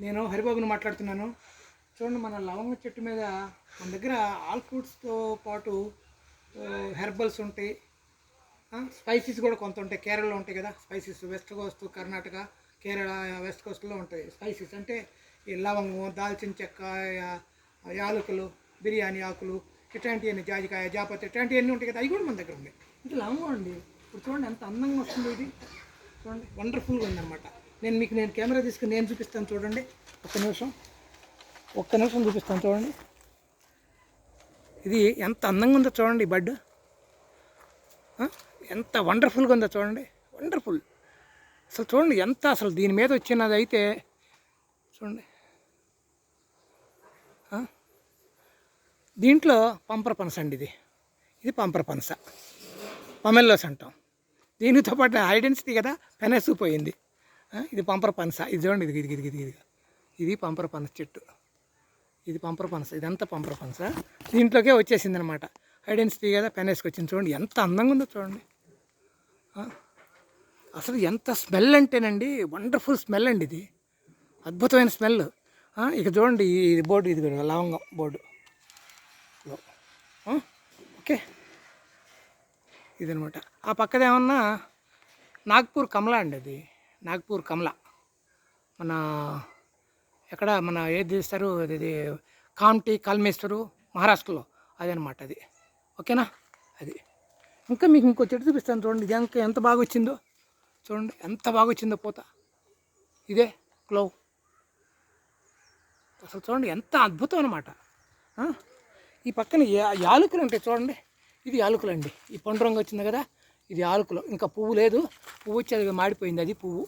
నేను హరిబాబుని మాట్లాడుతున్నాను. చూడండి, మన లవంగ చెట్టు మీద మన దగ్గర ఆల్ ఫ్రూట్స్తో పాటు హెర్బల్స్ ఉంటాయి, స్పైసెస్ కూడా కొంత ఉంటాయి. కేరళలో ఉంటాయి కదా spices, west coast Karnataka, Kerala, west కోస్ట్లో ఉంటాయి స్పైసెస్. అంటే ఈ లవంగం, దాల్చిన చెక్క, యాలకులు, బిర్యానీ ఆకులు, ఇట్లాంటివన్నీ, జాజికాయ, జాపత్రి, ఇట్లాంటివన్నీ ఉంటాయి కదా, అవి కూడా మన దగ్గర ఉన్నాయి. ఇది లవంగం అండి. ఇప్పుడు చూడండి ఎంత అందంగా వస్తుందో ఇది. చూడండి, వండర్ఫుల్గా ఉందన్నమాట. నేను కెమెరా తీసుకుని నేను చూపిస్తాను చూడండి. ఒక్క నిమిషం చూపిస్తాను చూడండి. ఇది ఎంత అందంగా ఉందో చూడండి. ఈ బడ్ ఎంత వండర్ఫుల్గా ఉందో చూడండి. వండర్ఫుల్ అసలు. చూడండి ఎంత అసలు దీని మీద వచ్చినది అయితే చూడండి. దీంట్లో పంపర పనస అండి. ఇది పంపర పనస, పమెల్లోస్ అంటాం. దీనితో పాటు ఐడెన్సిటీ కదా, పెనసిపోయింది. ఇది పంపర పనస. ఇది చూడండి, ఇది పంపర పనస చెట్టు. ఇది పంపర పనస, ఇదంతా పంపర పనస. దీంట్లోకే వచ్చేసింది అనమాట. ఐడెన్సిటీ కదా, పెనేసుకు వచ్చింది. చూడండి ఎంత అందంగా ఉందో చూడండి. అసలు ఎంత స్మెల్ అంటేనండి, వండర్ఫుల్ స్మెల్ అండి. ఇది అద్భుతమైన స్మెల్. ఇక చూడండి, ఇది బోర్డు, ఇది లవంగం బోర్డు. ఓకే, ఇదనమాట. ఆ పక్కదేమన్నా నాగ్పూర్ కమలా అండి. అది నాగ్పూర్ కమలా. మన ఎక్కడ మన ఏది తీస్తారు, అది కామ్టీ, కల్మేశ్వరు, మహారాష్ట్రలో అదనమాట అది. ఓకేనా. అది ఇంకా మీకు ఇంకో చెట్టు చూపిస్తాను చూడండి. ఇది ఇంకా ఎంత బాగా వచ్చిందో చూడండి, ఎంత బాగా వచ్చిందో పూత. ఇదే క్లోవ్. అసలు చూడండి ఎంత అద్భుతం అనమాట. ఈ పక్కన యాలకులు ఉంటాయి చూడండి. ఇది యాలకులు అండి. ఈ పండు రంగు వచ్చింది కదా, ఇది యాలకులు. ఇంకా పువ్వు లేదు, పువ్వు వచ్చి అది మాడిపోయింది. అది పువ్వు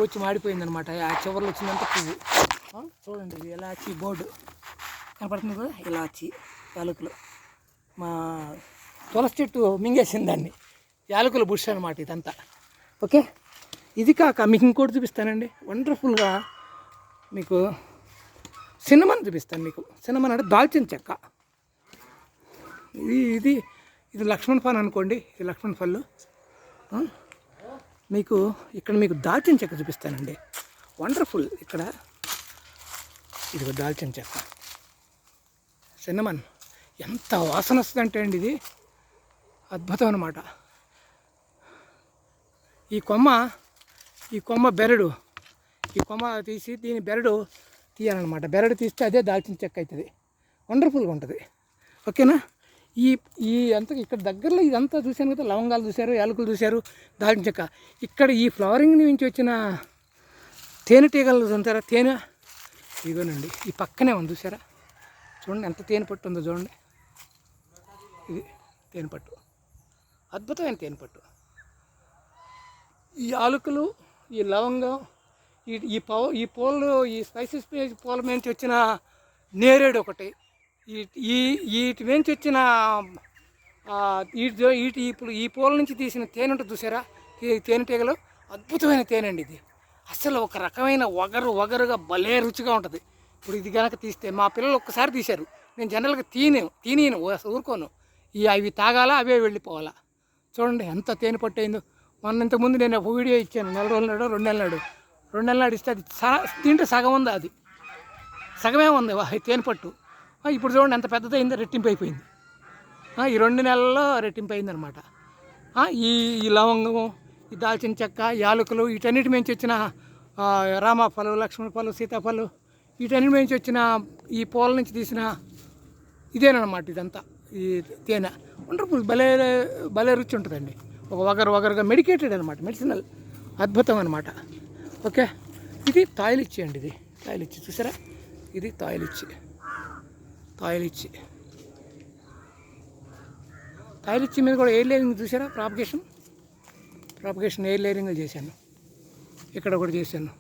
వచ్చి మాడిపోయింది అనమాట. ఆ చివరిలో వచ్చిందంతా పువ్వు. చూడండి, ఇది ఇలాచి బోర్డు కనపడుతుంది కదా, ఇలాచి యాలకులు. మా తులసి చెట్టు మింగేసింది దాన్ని. యాలకుల బుష్ అనమాట ఇదంతా. ఓకే, ఇది కాక మీకు ఇంకోటి చూపిస్తానండి. వండర్ఫుల్గా మీకు సిన్నమన్ చూపిస్తాను. మీకు సిన్నమన్ అంటే దాల్చిన చెక్క. ఇది లక్ష్మణ్ ఫల్ అనుకోండి. ఇది లక్ష్మణ్ ఫల్. మీకు మీకు దాల్చిన చెక్క చూపిస్తానండి. వండర్ఫుల్. ఇక్కడ ఇది దాల్చిన చెక్క, సిన్నమన్. ఎంత వాసన వస్తుందంటే అండి, ఇది అద్భుతం అనమాట. ఈ కొమ్మ బెరడు, ఈ కొమ్మ తీసి దీని బెరడు తీయాలన్నమాట. బెరడు తీస్తే అదే దాల్చిన చెక్క అవుతుంది. వండర్ఫుల్గా ఉంటుంది. ఓకేనా. అంత ఇక్కడ దగ్గరలో ఇదంతా చూశాను కదా, లవంగాలు చూశారు, యాలకులు చూశారు, దాల్చిన చెక్క. ఇక్కడ ఈ ఫ్లవరింగ్ నుంచి వచ్చిన తేనెటీగలు ఉంటారా, తేనె ఇదిగోనండి. ఈ పక్కనే ఉంది చూసారా, చూడండి ఎంత తేనె పట్టు ఉందో చూడండి. ఇది తేనె పట్టు, అద్భుతమైన తేనె పట్టు. ఈ యాలకులు, ఈ లవంగం, ఈ పూలు, ఈ స్పైసెస్ పూల నుంచి వచ్చిన నేరేడు ఒకటి, వీటి నుంచి వచ్చిన ఈ పూల నుంచి తీసిన తేనె ఉంటుంది చూసారా, తేనెటీగలు. అద్భుతమైన తేనె అండి ఇది. అసలు ఒక రకమైన వగరుగా భలే రుచిగా ఉంటుంది. ఇప్పుడు ఇది కనుక తీస్తే, మా పిల్లలు ఒక్కసారి తీశారు. నేను జనరల్గా తీనేను, ఊరుకోను. అవి తాగాలా, అవే వెళ్ళిపోవాలా. చూడండి ఎంత తేనె పట్టు అయిందో. ఇంతకుముందు నేను ఒక వీడియో ఇచ్చాను, 4 రోజుల నాడు, 2 నెలల నాడు ఇస్తే అది తింటే సగం ఉంది, అది సగమే ఉంది తేనె పట్టు. ఇప్పుడు చూడండి ఎంత పెద్దదైందో, రెట్టింపు అయిపోయింది. ఈ 2 నెలల్లో రెట్టింపు అయిందనమాట. ఈ లవంగము, ఈ దాల్చిన చెక్క, యాలకులు, వీటన్నిటి నుంచి వచ్చిన రామఫలు, లక్ష్మణ ఫలు, సీతాఫలు, వీటన్నిటి నుంచి వచ్చిన ఈ పూల నుంచి తీసిన ఇదేనమాట ఇదంతా. ఈ తేనె వండర్ఫుల్, భలే రుచి ఉంటుందండి. ఒక వగరుగా మెడికేటెడ్ అనమాట, మెడిసినల్, అద్భుతం అనమాట. ఓకే, ఇది తాయిలిచ్చి అండి. ఇది తాయిలిచ్చి చూసారా, ఇది తాయిలిచ్చి మీద కూడా ఎయిర్ లేయరింగ్ చూసారా, ప్రాపగేషన్ ఎయిర్ లేయరింగ్లు చేశాను. ఇక్కడ కూడా చేశాను.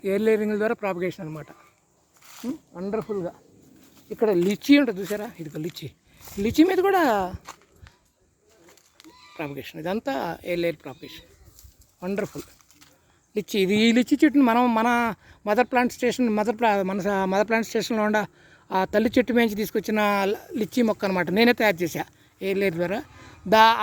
ఎయిర్ లేయరింగ్ల ద్వారా ప్రాపగేషన్ అనమాట. వండర్ఫుల్గా. ఇక్కడ లిచీ ఉంటుంది చూసారా, ఇది లిచీ మీద కూడా ప్రాపగేషన్. ఇదంతా air layer propagation. Wonderful lychee. ఈ లిచీ చెట్టుని మన మదర్ ప్లాంట్ స్టేషన్లో ఉన్న ఆ తల్లి చెట్టు మేంచి తీసుకొచ్చిన లిచీ మొక్క అనమాట. నేనే తయారు చేశా ఎయిర్ లేయర్ ద్వారా.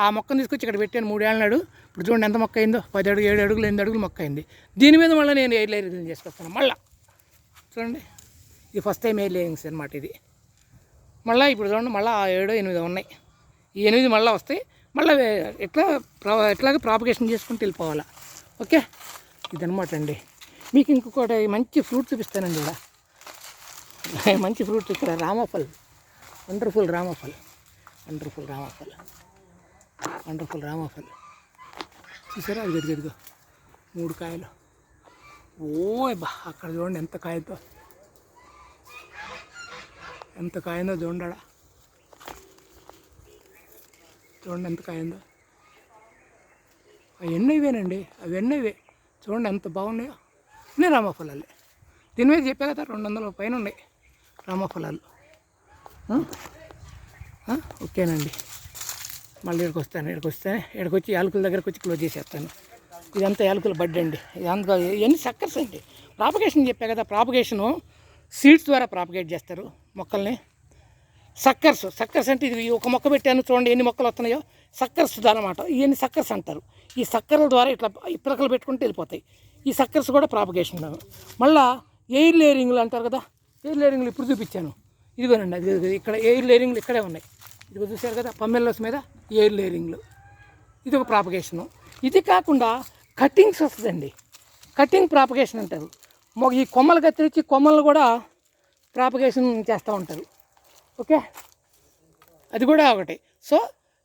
ఆ మొక్కను తీసుకొచ్చి ఇక్కడ పెట్టాను 3 ఏళ్ళ నాడు. ఇప్పుడు చూడండి ఎంత మొక్క అయిందో, 10 అడుగులు 7 అడుగులు 8 అడుగులు మొక్క అయింది. దీని మీద మళ్ళీ నేను ఎయిర్ లేయరింగ్ చేసుకొస్తాను. మళ్ళీ చూడండి, ఇది ఫస్ట్ టైం ఎయిర్ లేయరింగ్స్ అనమాట ఇది. మళ్ళీ ఇప్పుడు చూడండి, మళ్ళీ 7 8 ఉన్నాయి. ఈ 8 మళ్ళీ వస్తాయి. మళ్ళీ ఎట్లాగ ప్రాపగేషన్ చేసుకుంటూ వెళ్ళిపోవాలా. ఓకే, ఇదనమాట అండి. మీకు ఇంకొకటి మంచి ఫ్రూట్ చూపిస్తానండి. ఇక్కడ మంచి ఫ్రూట్ ఇక్కడ రామఫల్, వండర్ఫుల్ రామఫల్, వండర్ఫుల్ రామఫల్, వండర్ఫుల్ రామఫల్ చూసారా? అది గదిగదిగో 3 కాయలు. బా అక్కడ చూడండి ఎంత కాయతో, ఎంత కాయిందో చూడండి. చూడండి ఎంత కాయిందో. అవన్నీ ఇవేనండి, అవన్నీ ఇవే. చూడండి ఎంత బాగున్నాయో. అన్నీ రామఫలాలే. దీని మీద చెప్పే కదా 200 పైన ఉన్నాయి రామఫలాలు. ఓకేనండి, మళ్ళీ ఇక్కడికి వచ్చి యాలకుల దగ్గరకు వచ్చి క్లోజ్ చేసేస్తాను. ఇదంతా యాలకుల బడ్ అండి. ఇదంతా ఇవన్నీ సక్కర్స్ అండి. ప్రాపగేషన్ చెప్పా కదా, ప్రాపగేషను సీడ్స్ ద్వారా ప్రాపగేట్ చేస్తారు మొక్కల్ని. సక్కర్స్ అంటే ఇది ఒక మొక్క పెట్టాను చూడండి ఎన్ని మొక్కలు వస్తున్నాయో, సక్కర్స్ అనమాట. ఇవన్నీ సక్కర్స్ అంటారు. ఈ సక్కర్ల ద్వారా ఇట్లా పిలకలు పెట్టుకుంటూ వెళ్ళిపోతాయి. ఈ సక్కర్స్ కూడా ప్రాపగేషన్. మళ్ళీ ఎయిర్ లేయరింగ్లు అంటారు కదా, ఎయిర్ లేయరింగ్లు ఇప్పుడు చూపించాను. ఇదిగోనండి, అది ఇక్కడ ఎయిర్ లేయరింగ్లు ఇక్కడే ఉన్నాయి. ఇదిగో చూసారు కదా, పమ్మెల్లోస్ మీద ఎయిర్ లేయరింగ్లు. ఇది ఒక ప్రాపగేషను. ఇది కాకుండా కటింగ్స్ వస్తుందండి, కటింగ్ ప్రాపగేషన్ అంటారు. ఈ కొమ్మలు కత్తిరించి కొమ్మలను కూడా ప్రాపగేషన్ చేస్తూ ఉంటారు. ఓకే, అది కూడా ఒకటి. సో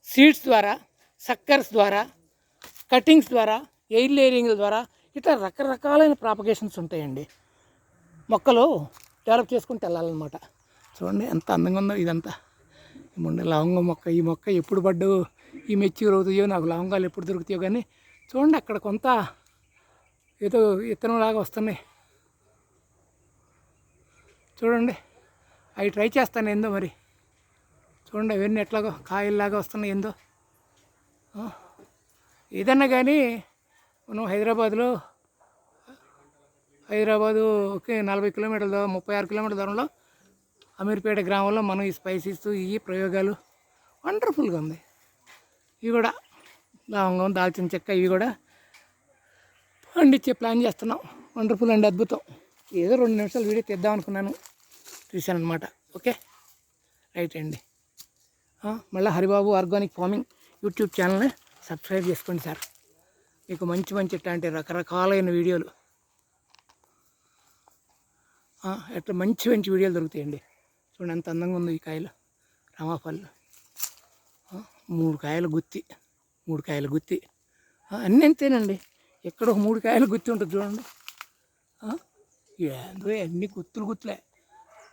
సీడ్స్ ద్వారా, సక్కర్స్ ద్వారా, కటింగ్స్ ద్వారా, ఎయిర్ లేయరింగ్ల ద్వారా ఇట్లా రకరకాలైన ప్రాపగేషన్స్ ఉంటాయండి. మొక్కలు డెవలప్ చేసుకుంటూ వెళ్ళాలన్నమాట. చూడండి ఎంత అందంగా ఉందో ఇదంతా. మొన్న లవంగం మొక్క, ఈ మొక్క ఎప్పుడు పడ్డు ఈ మెచ్యూర్ అవుతాయో, నాకు లవంగాలు ఎప్పుడు దొరుకుతాయో కానీ చూడండి అక్కడ కొంత ఏదో విత్తనంలాగా వస్తున్నాయి. చూడండి అవి ట్రై చేస్తాను ఏందో మరి. చూడండి అవన్నీ ఎట్లాగో కాయల్లాగా వస్తున్నాయి ఏందో. ఏదన్నా కానీ మనం హైదరాబాదుకి 40 కిలోమీటర్ల 36 కిలోమీటర్ల దూరంలో అమీర్పేట గ్రామంలో మనం ఈ స్పైసీస్ ఈ ప్రయోగాలు వండర్ఫుల్గా ఉంది. ఇవి కూడా లవంగం, దాల్చిన చెక్క ఇవి కూడా పండించే ప్లాన్ చేస్తున్నాం. వండర్ఫుల్ అండి, అద్భుతం. ఏదో 2 నిమిషాలు వీడియో తీద్దాం అనుకున్నాను, తీసాను అనమాట. ఓకే, రైట్ అండి. మళ్ళీ హరిబాబు ఆర్గానిక్ ఫార్మింగ్ యూట్యూబ్ ఛానల్ని సబ్స్క్రైబ్ చేసుకోండి సార్. మీకు మంచి ఇట్లాంటి రకరకాలైన వీడియోలు, ఎట్లా మంచి వీడియోలు దొరుకుతాయండి. చూడండి ఎంత అందంగా ఉంది ఈ కాయలు రామఫల్. 3 కాయలు గుత్తి అన్నీ అంతేనండి. ఎక్కడ 3 కాయలు గుత్తి ఉంటుంది చూడండి. ఏందో అన్ని గుత్తులే.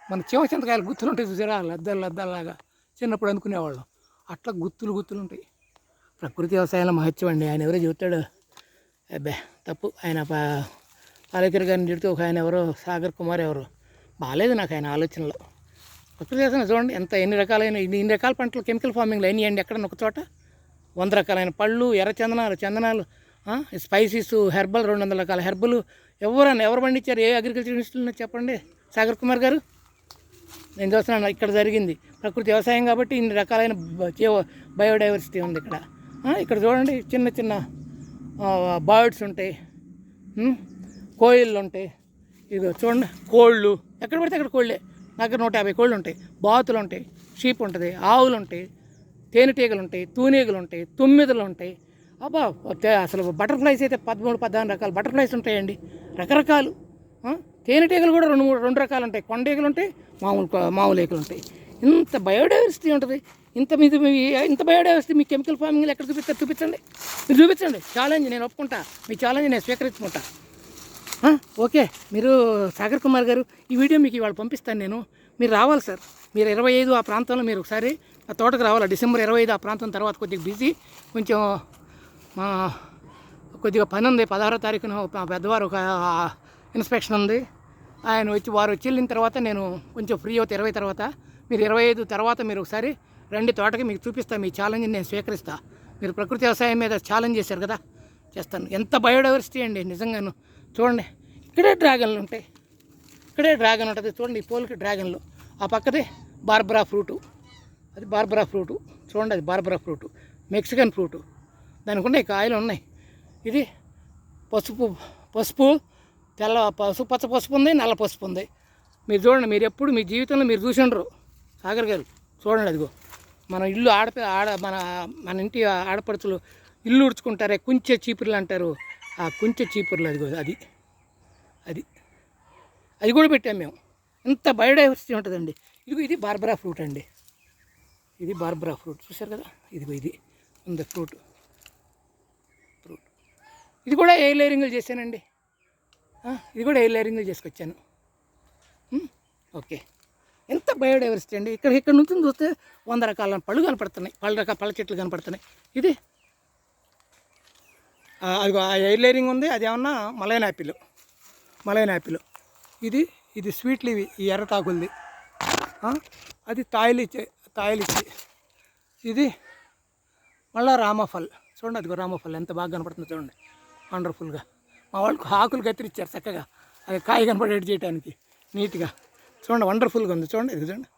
మన చింతకాయలు గుత్తులు ఉంటాయి చూసారా, లద్దల్లాగా చిన్నప్పుడు అనుకునేవాళ్ళం. అట్లా గుత్తులు ఉంటాయి. ప్రకృతి వ్యవసాయంలో మహత్యం అండి. ఆయన ఎవరో చెబుతాడు, అబ్బే తప్పు. ఆయన పాలేకర్ గారిని చెబుతూ ఒక ఆయన ఎవరో సాగర్ కుమార్ ఎవరో, బాగాలేదు నాకు ఆయన ఆలోచనలో. ప్రకృతి వ్యవసాయం చూడండి ఎంత ఇన్ని రకాల పంటలు కెమికల్ ఫార్మింగ్లో అయినాయండి. ఎక్కడన్నా ఒక చోట 100 రకాలైన పళ్ళు, ఎర్ర చందనాలు, స్పైసీస్, హెర్బల్ 200 రకాల హెర్బల్. ఎవరు పండించారు? ఏ అగ్రికల్చర్ యూనివర్సిటీలో చెప్పండి సాగర్ కుమార్ గారు. నేను చూస్తున్నాను ఇక్కడ జరిగింది ప్రకృతి వ్యవసాయం కాబట్టి ఇన్ని రకాలైన బయోడైవర్సిటీ ఉంది ఇక్కడ. ఇక్కడ చూడండి చిన్న బర్డ్స్ ఉంటాయి, కోయిళ్ళు ఉంటాయి. ఇదిగో చూడండి కోళ్ళు, ఎక్కడ పడితే అక్కడ కోళ్ళే. దగ్గర 150 కోళ్ళు ఉంటాయి, బాతులు ఉంటాయి, షీప్ ఉంటుంది, ఆవులు ఉంటాయి, తేనెటీగలు ఉంటాయి, తూనీగలు ఉంటాయి, తుమ్మిదలు ఉంటాయి. అబ్బా అసలు బటర్ఫ్లైస్ అయితే 13-14 రకాల బటర్ఫ్లైస్ ఉంటాయండి, రకరకాలు. తేనెటీగలు కూడా 2 రకాలు ఉంటాయి, కొండీగలు ఉంటాయి, మామూలు ఈగలు ఉంటాయి. ఇంత బయోడైవర్సిటీ ఉంటుంది. ఇంత బయోడైవర్సిటీ మీ కెమికల్ ఫార్మింగ్లో ఎక్కడ చూపించండి. మీరు చూపించండి. ఛాలెంజ్ నేను ఒప్పుకుంటా, మీ ఛాలెంజ్ నేను స్వీకరించుకుంటా. ఓకే, మీరు సాగర్ కుమార్ గారు ఈ వీడియో మీకు ఇవాళ పంపిస్తాను నేను. మీరు రావాలి సార్. మీరు 25 ఆ ప్రాంతంలో మీరు ఒకసారి ఆ తోటకు రావాలి. డిసెంబర్ 25 ఆ ప్రాంతం తర్వాత కొద్దిగా బిజీ, కొంచెం కొద్దిగా పని ఉంది. 16వ తారీఖున మా పెద్దవారు ఒక ఇన్స్పెక్షన్ ఉంది. వారు వచ్చి వెళ్ళిన తర్వాత నేను కొంచెం ఫ్రీ అవుతా 20 తర్వాత. మీరు 25 తర్వాత మీరు ఒకసారి రండి తోటకి, మీకు చూపిస్తాను. మీ ఛాలెంజ్ని నేను స్వీకరిస్తా. మీరు ప్రకృతి వ్యవసాయం మీద ఛాలెంజ్ చేశారు కదా, చేస్తాను. ఎంత బయోడైవర్సిటీ అండి నిజంగాను. చూడండి ఇక్కడే డ్రాగన్లు ఉంటాయి, ఇక్కడే డ్రాగన్ ఉంటుంది చూడండి. ఈ పోల్కి డ్రాగన్లు, ఆ పక్కదే బార్బరా ఫ్రూటు, అది బార్బరా ఫ్రూటు చూడండి, అది బార్బరా ఫ్రూటు. Mexican fruit. దానికి ఉన్నాయి కాయలు ఉన్నాయి. ఇది పసుపు తెల్ల పసుపు, పచ్చ పసుపు ఉంది, నల్ల పసుపు ఉంది. మీరు చూడండి, మీరు ఎప్పుడు మీ జీవితంలో మీరు చూసి ఉండరు సాగర్ గారు. చూడండి, అదిగో మన ఇల్లు మన ఇంటి ఆడపడుచులు ఇల్లు ఉడుచుకుంటారే, కుంచె చీపుర్లు అంటారు. ఆ కుంచె చీపుర్లు అదిగో అది అది అది కూడా పెట్టాం మేము. ఇంత బయోడైవర్సిటీ ఉంటుందండి. ఇదిగో ఇది బార్బరా ఫ్రూట్ అండి. ఇది బార్బరా ఫ్రూట్ చూసారు కదా. ఇదిగో ఇది ఉంది ఫ్రూట్. ఇది కూడా ఎయిర్ లేరింగ్లు చేశానండి. ఇది కూడా ఎయిర్ లేరింగ్లు చేసుకొచ్చాను. ఓకే, ఎంత బయోడైవర్సిటీ అండి. ఇక్కడ నుంచి చూస్తే 100 రకాల పళ్ళు కనపడుతున్నాయి, పళ్ళ చెట్లు కనపడుతున్నాయి. ఇది అది ఎయిర్ లేరింగ్ ఉంది. అది ఏమన్నా మలైన్ యాపిల్. ఇది స్వీట్లు ఇవి, ఈ ఎర్రటాకులది. అది తాయిలిచ్చి. ఇది మళ్ళీ రామఫల్. చూడండి, అదిగో రామఫల్ ఎంత బాగా కనపడుతుందో చూడండి, వండర్ఫుల్గా. మా వాళ్ళకి ఆకులు కత్తిరించారు చక్కగా, అది కాయ కనపడేట్టు చేయడానికి నీట్గా. చూడండి, వండర్ఫుల్గా ఉంది. చూడండి, ఇది చూడండి,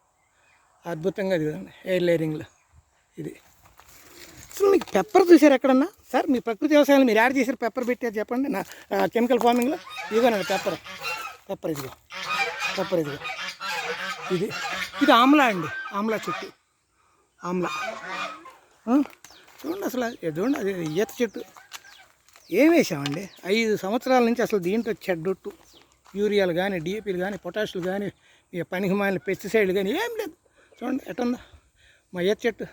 అద్భుతంగా. ఇది చూడండి ఎయిర్ లేరింగ్లో. ఇది అసలు మీకు పెప్పర్ చూసారు ఎక్కడన్నా సార్? మీ ప్రకృతి వ్యవసాయంలో మీరు యాడ్ చేశారు పెప్పర్ పెట్టారు చెప్పండి. నా కెమికల్ ఫార్మింగ్లో ఇదిగోనండి పెప్పర్ ఇదిగో. ఇది ఆమ్లా అండి, ఆమ్లా చెట్టు. చూడండి అసలు, చూడండి అది ఈత చెట్టు. ఏం వేసామండి 5 సంవత్సరాల నుంచి అసలు దీంట్లో చెడ్డొట్టు యూరియాలు కానీ, డిఏపీలు కానీ, పొటాషియాలు కానీ, ఇక పనికి మాలిన పెస్టిసైడ్లు కానీ ఏం లేదు. చూడండి ఎట్టుందా మా ఈత చెట్టు.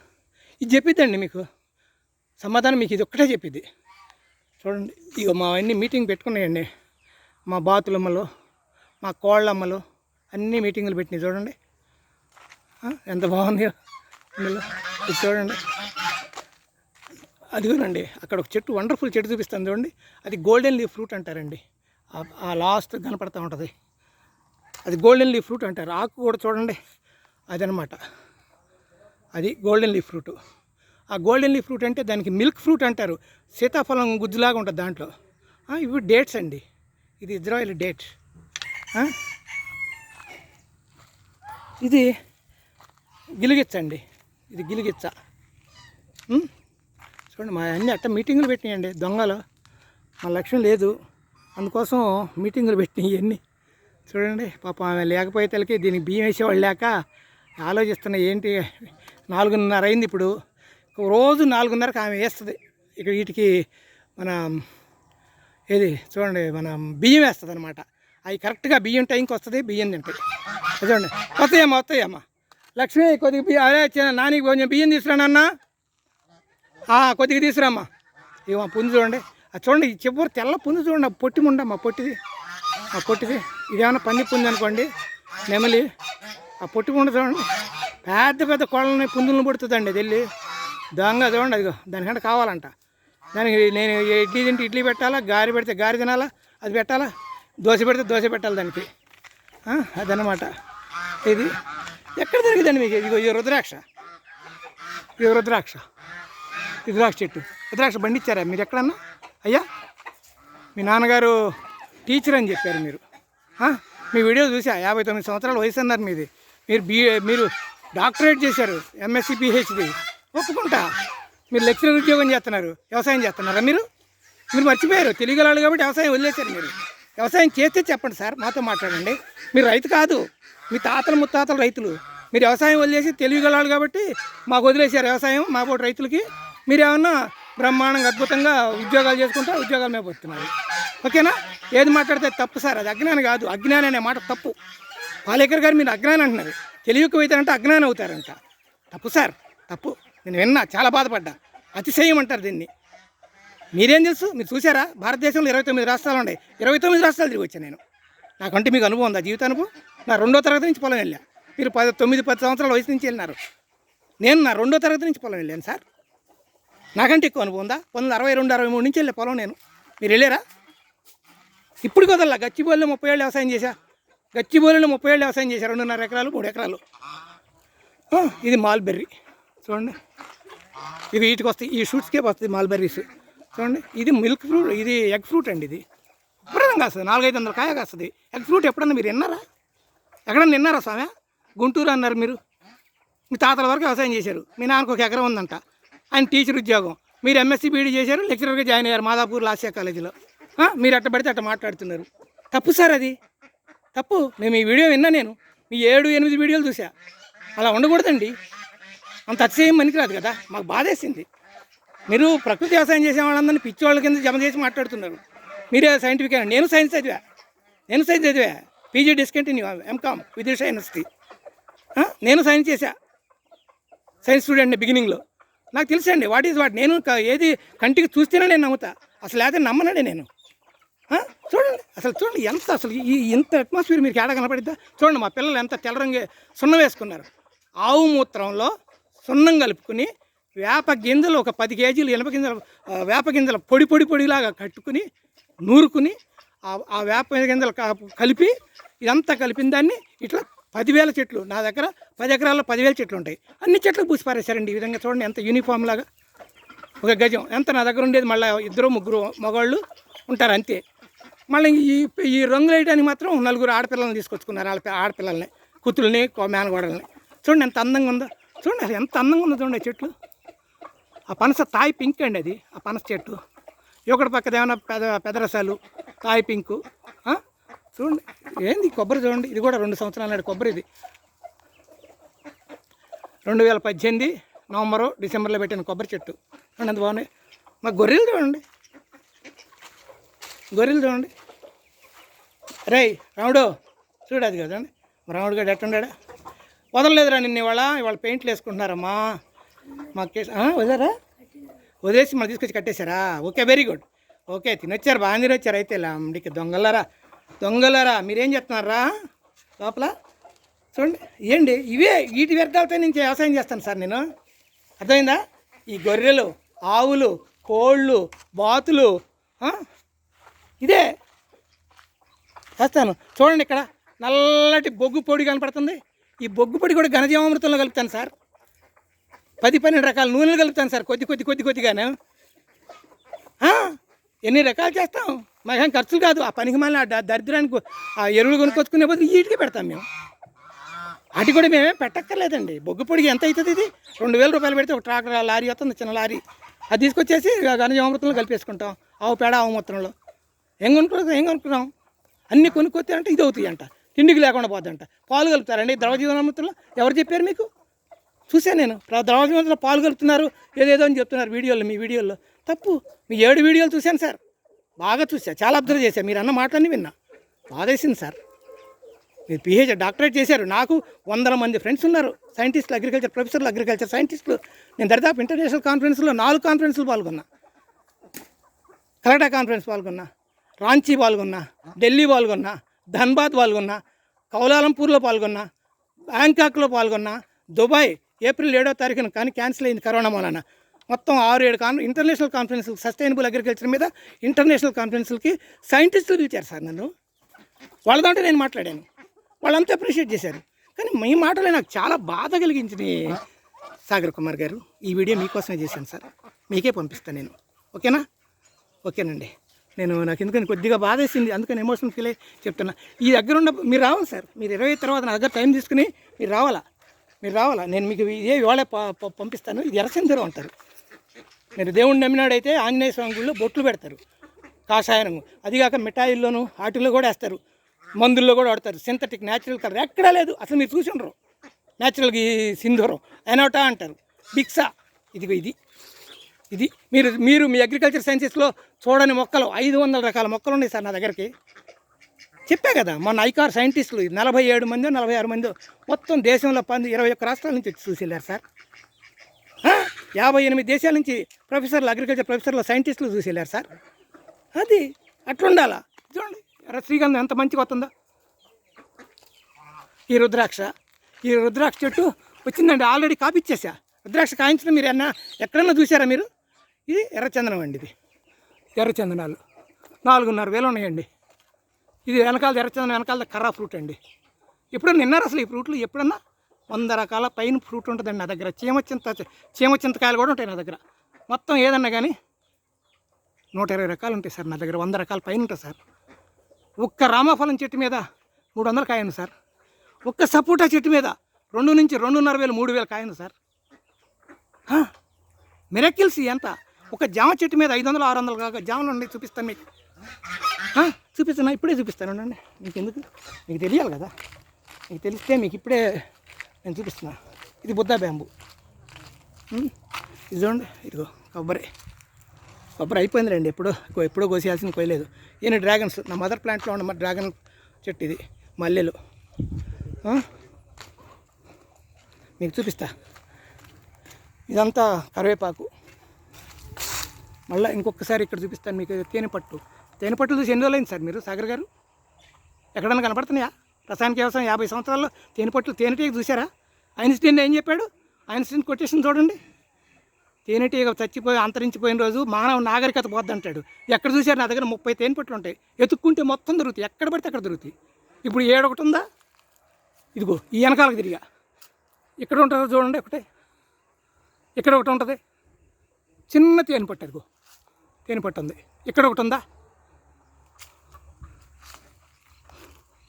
ఇది చెప్పిద్దండి మీకు సమాధానం, మీకు ఇది ఒక్కటే చెప్పిద్ది. చూడండి, ఇక మా అన్నీ మీటింగ్ పెట్టుకున్నాయండి. మా బాతులమ్మలు, మా కోళ్ళమ్మలు అన్నీ మీటింగులు పెట్టినాయి. చూడండి ఎంత బాగుంది ఇందులో. ఇది చూడండి, అదిగోనండి అక్కడ ఒక చెట్టు, వండర్ఫుల్ చెట్టు చూపిస్తుంది చూడండి. అది గోల్డెన్ లీఫ్ ఫ్రూట్ అంటారండి. ఆ లాస్ట్ కనపడుతూ ఉంటుంది, అది గోల్డెన్ లీఫ్ ఫ్రూట్ అంటారు. ఆకు కూడా చూడండి, అదనమాట, అది గోల్డెన్ లీఫ్ ఫ్రూట్. ఆ గోల్డెన్ లీఫ్ ఫ్రూట్ అంటే దానికి మిల్క్ ఫ్రూట్ అంటారు. సీతాఫలం గుజ్జులాగా ఉంటుంది దాంట్లో. ఇవి డేట్స్ అండి, ఇది ఇజ్రాయిల్ డేట్. ఇది గిలిగిచ్చండి, ఇది గిలిగిచ్చ. చూడండి, మా అన్నీ అట్ట మీటింగులు పెట్టినాయండి దొంగలు. మా లక్ష్యం లేదు, అందుకోసం మీటింగులు పెట్టినాయి ఇవన్నీ. చూడండి పాపం ఆమె లేకపోయేతలకి దీనికి బియ్యం వేసేవాళ్ళు లేక ఆలోచిస్తున్నా. ఏంటి 4:30 అయింది ఇప్పుడు, రోజు 4:30కి ఆమె వేస్తుంది ఇక్కడ వీటికి. మన మన బియ్యం వేస్తుంది అనమాట. అవి కరెక్ట్గా బియ్యం టైంకి వస్తుంది, బియ్యం తింటాయి. చూడండి, వస్తాయమ్మా లక్ష్మి, కొద్దిగా బియ్యం. అదే నానికి కొంచెం బియ్యం తీసుకురానన్నా, కొద్దిగా తీసుకురామ్మా. ఇక మా పుంజు చూడండి, అది చూడండి, ఈ చివరి తెల్ల పుంజు చూడండి, పొట్టి ఉండమ్మా, పొట్టిది. ఇదేమన్నా పంది పుంజు అనుకోండి, నెమలి. ఆ పొట్టి పుండు చూడండి, పెద్ద కోళ్ళని పుంజులను పుడుతుందండి. అది వెళ్ళి దొంగ చూడండి, అదిగో దానికంటే కావాలంట. దానికి నేను ఇడ్లీ తింటే ఇడ్లీ పెట్టాలా, గారి పెడితే గారి తినాలా, అది పెట్టాలా, దోశ పెడితే దోశ పెట్టాలి దానికి. అదనమాట. ఇది ఎక్కడ దొరికిందండి మీకు? ఇదిగో ఈ రుద్రాక్ష చెట్టు. రుద్రాక్ష బండిచ్చారా మీరు ఎక్కడన్నా? అయ్యా, మీ నాన్నగారు టీచర్ అని చెప్పారు మీరు. మీ వీడియో చూసా, 59 సంవత్సరాల వయసు అన్నారు మీది. మీరు డాక్టరేట్ చేశారు, ఎంఎస్సి పిహెచ్డి. ఒప్పుకుంటా. మీరు లెక్చరర్ ఉద్యోగం చేస్తున్నారు, వ్యవసాయం చేస్తున్నారా? మీరు మర్చిపోయారు, తెలుగులాడు కాబట్టి వ్యవసాయం వదిలేశారు. మీరు వ్యవసాయం చేస్తే చెప్పండి సార్, మాతో మాట్లాడండి. మీరు రైతు కాదు, మీ తాతలు ముత్తాతలు రైతులు. మీరు వ్యవసాయం వదిలేసి తెలుగులాడు కాబట్టి మాకు వదిలేశారు వ్యవసాయం, మా పోటీ రైతులకి. మీరు ఏమన్నా బ్రహ్మాండంగా అద్భుతంగా ఉద్యోగాలు చేసుకుంటే ఉద్యోగాల మీద పోతున్నారు. ఓకేనా? ఏది మాట్లాడితే తప్పు సార్, అది అజ్ఞానం కాదు. అజ్ఞానం అనే మాట తప్పు. పాలేకర్ గారు మీరు అజ్ఞానం అంటున్నారు, తెలివికి అవుతారంటే అజ్ఞానం అవుతారంట. తప్పు సార్, తప్పు. నేను విన్నా, చాలా బాధపడ్డా. అతిశయం అంటారు దీన్ని. మీరేం తెలుసు? మీరు చూసారా? భారతదేశంలో 29 రాష్ట్రాలు ఉన్నాయి. 29 రాష్ట్రాలు తిరిగి వచ్చాను నేను. నాకంటే మీకు అనుభవం ఉందా? జీవిత అనుభవం. నా 2వ తరగతి నుంచి పొలం వెళ్ళా. మీరు 9-10 సంవత్సరాల వయసు నుంచి వెళ్ళినారు. నేను నా 2వ తరగతి నుంచి పొలం వెళ్ళాను సార్. నాకంటే ఎక్కువ అనుభవం ఉందా? 1962-63 నుంచి వెళ్ళే పొలం నేను. మీరు వెళ్ళారా? ఇప్పుడు కదల్లా గచ్చిబౌలిలో 30 ఏళ్ళు వ్యవసాయం చేశా. 2.5 ఎకరాలు 3 ఎకరాలు. ఇది మాల్బెర్రీ చూడండి, ఇవి వీటికి వస్తాయి, ఈ షూట్స్కే వస్తాయి మాల్బెర్రీస్. చూడండి, ఇది మిల్క్ ఫ్రూట్, ఇది ఎగ్ ఫ్రూట్ అండి. ఇది ఎప్పుడైనా కాస్తుంది, 400-500 కాయ కాస్తుంది. ఎగ్ ఫ్రూట్ ఎప్పుడన్నా మీరు విన్నారా? ఎక్కడన్నా విన్నారా స్వామి? గుంటూరు అన్నారు మీరు. మీ తాతల వరకు వ్యవసాయం చేశారు. మీ నాన్నకు 1 ఎకరం ఉందంట. ఆయన టీచర్ ఉద్యోగం, మీరు ఎంఎస్సీ బీఈడీ చేశారు, లెక్చరర్గా జాయిన్ అయ్యారు మాదాపూర్ లాస్యా కాలేజీలో. మీరు అట్ట పడితే అట్ట మాట్లాడుతున్నారు. తప్పు సార్, అది తప్పు. మేము ఈ వీడియో విన్నా, నేను మీ 7-8 వీడియోలు చూసా. అలా ఉండకూడదండి, అంత అతిశయం పనికిరాదు కదా. మాకు బాధేసింది. మీరు ప్రకృతి వ్యవసాయం చేసే వాళ్ళందరినీ పిచ్చివాళ్ళ కింద జమ చేసి మాట్లాడుతున్నారు. మీరే సైంటిఫిక్ అయినా, నేను సైన్స్ చదివా, పీజీ డిస్కంటిన్యూ, ఎంకామ్ విదేశ యూనివర్సిటీ. నేను సైన్స్ చేశా, సైన్స్ స్టూడెంట్ని బిగినింగ్లో. నాకు తెలుసండి వాట్ ఈజ్ వాట్. నేను ఏది కంటికి చూస్తేనే నేను నమ్ముతా, అసలు అయితే నమ్మనండి నేను. చూడండి అసలు, చూడండి ఎంత అసలు ఇంత అట్మాస్ఫియర్ మీకు ఏడా కనపడిద్దా. చూడండి మా పిల్లలు ఎంత తెల్లరంగు సున్నం వేసుకున్నారు. ఆవు మూత్రంలో సున్నం కలుపుకుని వేప గింజలు ఒక 10 కేజీలు వేప గింజలు పొడిలాగా కట్టుకుని నూరుకుని ఆ వేప గింజలు కలిపి ఇదంతా కలిపిన దాన్ని ఇట్లా 10,000 చెట్లు, నా దగ్గర 10 ఎకరాల్లో 10,000 చెట్లు ఉంటాయి, అన్ని చెట్లు పూసిపారేశారండి. ఈ విధంగా చూడండి ఎంత యూనిఫామ్ లాగా. ఒక గజం ఎంత నా దగ్గర ఉండేది, మళ్ళీ 2-3 మగవాళ్ళు ఉంటారు అంతే. మళ్ళీ ఈ రంగులు వేయడానికి మాత్రం 4 ఆడపిల్లల్ని తీసుకొచ్చుకున్నారు, ఆడపిల్లల్ని, కూతుల్ని, మేనగోడల్ని. చూడండి ఎంత అందంగా ఉందో, చూడండి అది ఎంత అందంగా ఉందో చూడండి చెట్లు. ఆ పనస తాయి పింక్ అండి అది, ఆ పనస చెట్టు. ఒకటి పక్కన ఏమైనా పెదరసాలు, తాయి పింకు. చూడండి ఏంది కొబ్బరి, చూడండి ఇది కూడా 2 సంవత్సరాల నాడు కొబ్బరి. ఇది 2018 నవంబరు డిసెంబర్లో పెట్టిన కొబ్బరి చెట్టు. చూడండి ఎంత బాగున్నాయి. మా గొర్రెలు చూడండి, రేయ్ రాముడు చూడు, అది కదండి రాముడు గడు ఎట్టుండా. వదలలేదురా నిన్న, ఇవాళ పెయింట్లు వేసుకుంటున్నారమ్మా. మాకు వదిలేసి మనం తీసుకొచ్చి కట్టేశారా? Okay, very good. ఓకే, తినొచ్చారు, బాగా తినొచ్చారు. అయితే లాండికి దొంగలరా మీరేం చెప్తున్నారా లోపల? చూడండి ఏంటి వీటి వ్యర్థాలతో నేను వ్యవసాయం చేస్తాను సార్ నేను, అర్థమైందా? ఈ గొర్రెలు, ఆవులు, కోళ్ళు, బాతులు ఇదే చేస్తాను. చూడండి ఇక్కడ నల్లటి బొగ్గు పొడి కనపడుతుంది. ఈ బొగ్గు పొడి కూడా ఘనజీవామృతంలో కలుపుతాను సార్. 10-12 రకాల నూనెలు కలుపుతాను సార్, కొద్దిగానే. ఎన్ని రకాలు చేస్తాం, మాకేం ఖర్చులు కాదు. ఆ పనికి మళ్ళీ దరిద్రానికి ఆ ఎరువులు కొనుక్కొచ్చుకునే బదులు వీటికి పెడతాం మేము. వాటి కూడా మేమేం పెట్టక్కర్లేదండి. బొగ్గు పొడికి ఎంత అవుతుంది? ఇది 2,000 రూపాయలు పెడితే ఒక ట్రాక్టర్ లారీ వస్తుంది, చిన్న లారీ. అది తీసుకొచ్చేసి ఘనజీవామృతంలో కలిపేసుకుంటాం, ఆవు పేడ, ఆవు మూత్రంలో. ఏం కొనుక్కున్నాం అన్నీ కొనుక్కొస్తే అంటే ఇది అవుతాయి అంట, తిండికి లేకుండా పోద్దంట. పాలు కలుపుతారండి ద్రవజీవామృతంలో, ఎవరు చెప్పారు మీకు? చూసాను నేను. ద్రవజీవామృతంలో పాలు కలుపుతున్నారు ఏదేదో అని చెప్తున్నారు వీడియోలో. మీ వీడియోలో తప్పు. మీ 7 వీడియోలు చూశాను సార్, బాగా చూసా, చాలా అబ్జర్వ్ చేశాను. మీరు అన్న మాటలన్నీ విన్నా, బాధేసింది సార్. మీరు పిహెచ్డి డాక్టరేట్ చేశారు. నాకు 100 మంది ఫ్రెండ్స్ ఉన్నారు, సైంటిస్టులు, అగ్రికల్చర్ ప్రొఫెసర్లు, అగ్రికల్చర్ సైంటిస్టులు. నేను దరిదాపు ఇంటర్నేషనల్ కాన్ఫరెన్స్లో 4 కాన్ఫరెన్స్లు పాల్గొన్నా. కలకటా కాన్ఫరెన్స్ పాల్గొన్నా, రాంచీ పాల్గొన్నా, ఢిల్లీ పాల్గొన్నా, ధన్బాద్ పాల్గొన్నా, కౌలాలంపూర్లో పాల్గొన్నా, బ్యాంకాక్లో పాల్గొన్నా, దుబాయ్ ఏప్రిల్ 7వ తారీఖున కానీ క్యాన్సిల్ అయింది కరోనా మూలన. మొత్తం 6-7 ఇంటర్నేషనల్ కాన్ఫరెన్స్లు సస్టైనబుల్ అగ్రికల్చర్ మీద ఇంటర్నేషనల్ కాన్ఫరెన్స్లకి సైంటిస్టులు పిలిచారు సార్ నన్ను. వాళ్ళ దాంట్లో నేను మాట్లాడాను, వాళ్ళంతా అప్రిషియేట్ చేశారు. కానీ మీ మాటలే నాకు చాలా బాధ కలిగించింది సాగర్ కుమార్ గారు. ఈ వీడియో మీకోసమే చేశాను సార్, మీకే పంపిస్తాను నేను. ఓకేనండి. నాకు ఎందుకని కొద్దిగా బాధ వేసింది, అందుకని ఎమోషనల్ ఫీల్ అయ్యి చెప్తున్నా. ఈ దగ్గర ఉన్న మీరు రావాలి సార్, మీరు 20 తర్వాత నా దగ్గర టైం తీసుకుని మీరు రావాలా. నేను మీకు ఇవాళ పంపిస్తాను. ఇది ఎర్రచందనం అంటారు. మీరు దేవుడిని నమ్మినాడైతే ఆంజనేయ స్వామి గుళ్ళో బొట్లు పెడతారు, కాషాయ రంగు. అదిగాక మిఠాయిల్లోనూ వాటిల్లో కూడా వేస్తారు, మందుల్లో కూడా వాడతారు. సింథటిక్ న్యాచురల్ కలర్ ఎక్కడా లేదు అసలు, మీరు చూసి ఉండరు. న్యాచురల్గా ఈ సింధూరం ఎనోటా అంటారు, బిక్సా. ఇది మీరు మీ అగ్రికల్చర్ సైన్సెస్లో చూడని మొక్కలు 500 రకాల మొక్కలు ఉన్నాయి సార్ నా దగ్గరికి. చెప్పా కదా మొన్న ఐకార్ సైంటిస్టులు 47 మందో 46 మందో మొత్తం దేశంలో 21 రాష్ట్రాల నుంచి వచ్చి చూసి వెళ్ళారు సార్. 58 దేశాల నుంచి ప్రొఫెసర్లు, అగ్రికల్చర్ ప్రొఫెసర్లు, సైంటిస్టులు చూసి వెళ్ళారు సార్. అది అట్లుండాలా. చూడండి శ్రీగంధం ఎంత మంచిగా వస్తుందో. ఈ రుద్రాక్ష చెట్టు వచ్చిందండి, ఆల్రెడీ కాపిచ్చేసా. రుద్రాక్ష కాయించడం మీరు ఎక్కడన్నా చూసారా మీరు? ఇది ఎర్రచందనం అండి. ఇది ఎర్రచందనాలు 4,500 ఉన్నాయండి. ఇది వెనకాల ఎర్రచందనం, వెనకాల కర్రా ఫ్రూట్ అండి. ఎప్పుడన్నా విన్నారు అసలు ఈ ఫ్రూట్లు? ఎప్పుడన్నా 100 రకాల పైన ఫ్రూట్ ఉంటుందండి నా దగ్గర. చీమచింతకాయలు కూడా ఉంటాయి నా దగ్గర. మొత్తం ఏదన్నా కానీ 120 రకాలు ఉంటాయి సార్ నా దగ్గర. 100 రకాల పైన ఉంటాయి సార్. ఒక్క రామఫలం చెట్టు మీద 300 కాయ ఉంది సార్. ఒక్క సపోటా చెట్టు మీద 2 నుంచి 2,500 3,000 కాయ ఉంది సార్. మిరకిల్స్ ఎంత. ఒక జామ చెట్టు మీద 500 600 కాక జామలు ఉన్నాయి. చూపిస్తాను మీకు, చూపిస్తాను, ఇప్పుడే చూపిస్తాను అండి. మీకు ఎందుకు, మీకు తెలియాలి కదా. మీకు తెలిస్తే మీకు ఇప్పుడే నేను చూపిస్తున్నా. ఇది బుద్ధ బ్యాంబు. ఇది చూడండి, ఇదిగో కొబ్బరి అయిపోయిందిలేండి. ఎప్పుడో కోసేయాల్సింది కోయలేదు. ఈయన డ్రాగన్స్, నా మదర్ ప్లాంట్లో ఉన్న డ్రాగన్ చెట్టు ఇది. మల్లెలు మీకు చూపిస్తా. ఇదంతా కరివేపాకు. మళ్ళీ ఇంకొకసారి ఇక్కడ చూపిస్తాను మీకు. తేనెపట్టు చూసి ఎన్ని రోజులైంది సార్ మీరు, సాగర్ గారు? ఎక్కడన్నా కనపడుతున్నాయా? రసాయనిక వ్యవసాయం 50 సంవత్సరాల్లో తేనెటీగ చూసారా? ఐన్స్టీన్ ఏం చెప్పాడు? ఐన్స్టీన్ కొటేషన్ చూడండి. తేనెటీగ చచ్చిపోయి అంతరించిపోయిన రోజు మానవ నాగరికత పోద్ది అంటాడు. ఎక్కడ చూసారు? నా దగ్గర 30 తేనెపట్లు ఉంటాయి. ఎత్తుక్కుంటే మొత్తం దొరుకుతాయి, ఎక్కడ పడితే అక్కడ దొరుకుతాయి. ఇప్పుడు ఏడొకటి ఉందా? ఇదిగో ఈ వెనకాలకు తిరిగా. ఇక్కడ ఉంటుందో చూడండి ఒకటే, ఇక్కడ ఒకటి ఉంటుంది చిన్న తేనెపట్టు. అదిగో తేనెపట్టు ఉంది. ఇక్కడ ఒకటి ఉందా?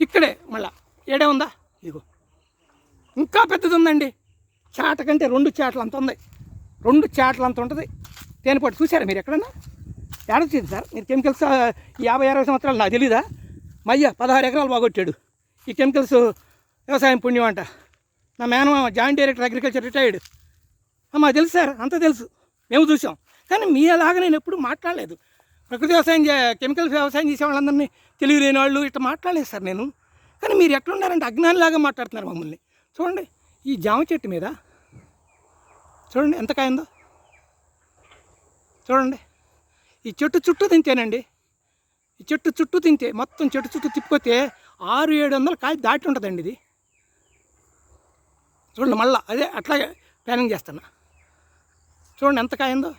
ఇక్కడే మళ్ళా ఏడే ఉందా? ఇదిగో ఇంకా పెద్దది ఉందండి. చాట కంటే 2 చాటలు అంత ఉంది. 2 చాటలు అంత ఉంటుంది తేనెపట్టు. చూసారా మీరు ఎక్కడన్నా? ఏడొచ్చింది సార్ మీరు కెమికల్స్. 50-60 సంవత్సరాలు నాకు తెలీదా? మయ్య 16 ఎకరాలు బాగొట్టాడు ఈ కెమికల్స్ వ్యవసాయం పుణ్యం అంట. నా మేనమామ జాయింట్ డైరెక్టర్ అగ్రికల్చర్ రిటైర్డ్. మాకు తెలుసు సార్, అంతా తెలుసు, మేము చూసాం. కానీ మీ అలాగా నేను ఎప్పుడు మాట్లాడలేదు. ప్రకృతి వ్యవసాయం కెమికల్ వ్యవసాయం చేసే వాళ్ళందరినీ తెలివి లేని వాళ్ళు ఇట్లా మాట్లాడలేదు సార్ నేను. కానీ మీరు ఎట్లున్నారంటే అజ్ఞానిలాగా మాట్లాడుతున్నారు మమ్మల్ని. చూడండి ఈ జామ చెట్టు మీద చూడండి ఎంత కాయిందో. చూడండి ఈ చెట్టు చుట్టూ తింటేనండి, ఈ చెట్టు చుట్టూ తింటే మొత్తం చెట్టు చుట్టూ తిప్పిపోతే 600-700 కాయ దాటి ఉంటుందండి ఇది. చూడండి మళ్ళీ అదే అట్లాగే ప్లానింగ్ చేస్తున్నా. చూడండి ఎంత కాయిందో.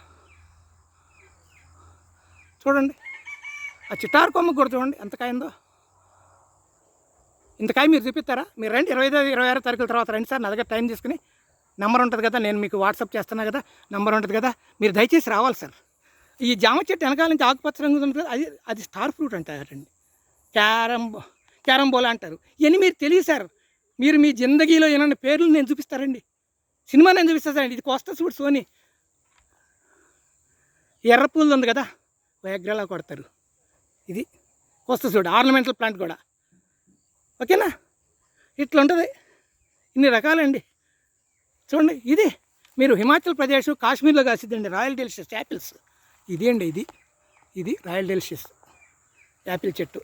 చూడండి ఆ చిటారు కొమ్మకు కూడా చూడండి ఎంత కాయిందో. ఇంతకాయ మీరు చూపిస్తారా? మీరు రండి 25-26 తారీఖుల తర్వాత రండి సార్. నా దగ్గర టైం తీసుకుని నెంబర్ ఉంటుంది కదా, నేను మీకు వాట్సాప్ చేస్తున్నా కదా, నెంబర్ ఉంటుంది కదా, మీరు దయచేసి రావాలి సార్. ఈ జామ చెట్టు వెనకాల నుంచి ఆకుపచ్చ రంగు ఉంటుంది, అది స్టార్ ఫ్రూట్ అంటారండి. క్యారంబోలా అంటారు. ఇవన్నీ మీరు తెలియదు సార్. మీరు మీ జిందగీలో ఏమన్నా పేర్లు నేను చూపిస్తారండి, సినిమా నేను చూపిస్తానండి. ఇది కోస్తా సూట్ సోని ఎర్ర పూలు ఉంది కదా, వైగ్రాలా కొడతారు. ఇది కోస్తా సూట్ ఆర్నమెంటల్ ప్లాంట్ కూడా. ఓకేనా? ఇట్లా ఉంటుంది, ఇన్ని రకాలండి. చూడండి ఇది మీరు హిమాచల్ ప్రదేశ్ కాశ్మీర్లో కాసిద్దండి రాయల్ డెలిషియస్ యాపిల్స్. ఇది అండి, ఇది రాయల్ డెలిషియస్ యాపిల్ చెట్టు.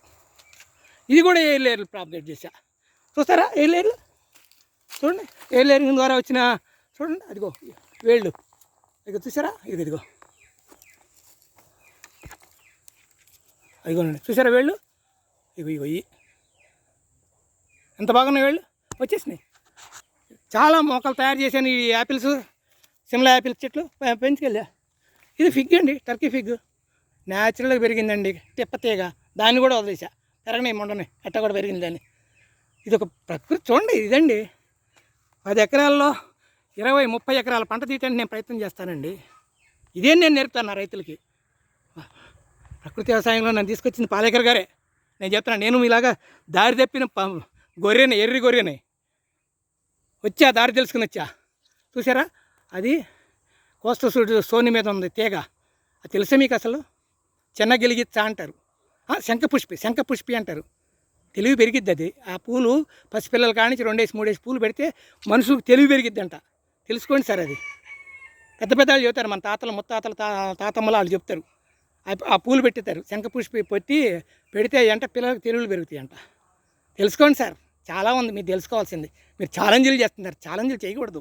ఇది కూడా ఎయిర్ లేయర్లు ప్రాపగేట్ చేశా. చూస్తారా ఎయిర్ లేయర్లు? చూడండి ఎయిర్ లేయరింగ్ ద్వారా వచ్చిన చూడండి అదిగో వేళ్ళు, ఇదిగో చూసారా? ఇదిగో అదిగోనండి, చూసారా వేళ్ళు? ఇగో ఎంత బాగున్నాయి వేళ్ళు, వచ్చేసినాయి. చాలా మొక్కలు తయారు చేశాను ఈ యాపిల్స్, సిమ్లా యాపిల్స్ చెట్లు పెంచుకెళ్ళా. ఇది ఫిగ్ అండి, టర్కీ ఫిగ్, న్యాచురల్గా పెరిగిందండి. తిప్పతీగ, దాన్ని కూడా వదిలేసా, పెరగనాయి మొండనే, అట్ట కూడా పెరిగింది దాన్ని. ఇది ఒక ప్రకృతి. చూడండి ఇదండి 10 ఎకరాల్లో 20-30 ఎకరాల పంట తీయటానికి నేను ప్రయత్నం చేస్తానండి. ఇదే నేను నేర్పుతాను నా రైతులకి. ప్రకృతి వ్యవసాయంలో నన్ను తీసుకొచ్చింది పాలేకర్ గారే. నేను చెప్తున్నాను, నేను మీలాగా దారి తప్పిన గొర్రెని, ఎర్రి గొర్రెని వచ్చా, దారి తెలుసుకుని వచ్చా. చూసారా? అది కోస్తా సోని మీద ఉంది తీగ. అది తెలుసా మీకు? అసలు చెన్నగిలిగిచ్చ అంటారు, శంఖపుష్పి అంటారు. తెలివి పెరిగిద్ది అది. ఆ పూలు పసిపిల్లల కానించి 2-3 పూలు పెడితే మనుషులకు తెలివి పెరిగిద్ది అంట. తెలుసుకోండి సార్. అది పెద్ద వాళ్ళు చెబుతారు, మన తాతలు ముత్తాతలు తాతమ్మలు వాళ్ళు చెప్తారు. ఆ పూలు పెట్టేస్తారు, శంఖపుష్పి పెడితే అంట పిల్లలకు తెలివిలు పెరుగుతాయి అంట. తెలుసుకోండి సార్, చాలా ఉంది మీరు తెలుసుకోవాల్సింది. మీరు ఛాలెంజ్లు చేస్తున్నారు, ఛాలెంజ్లు చేయకూడదు.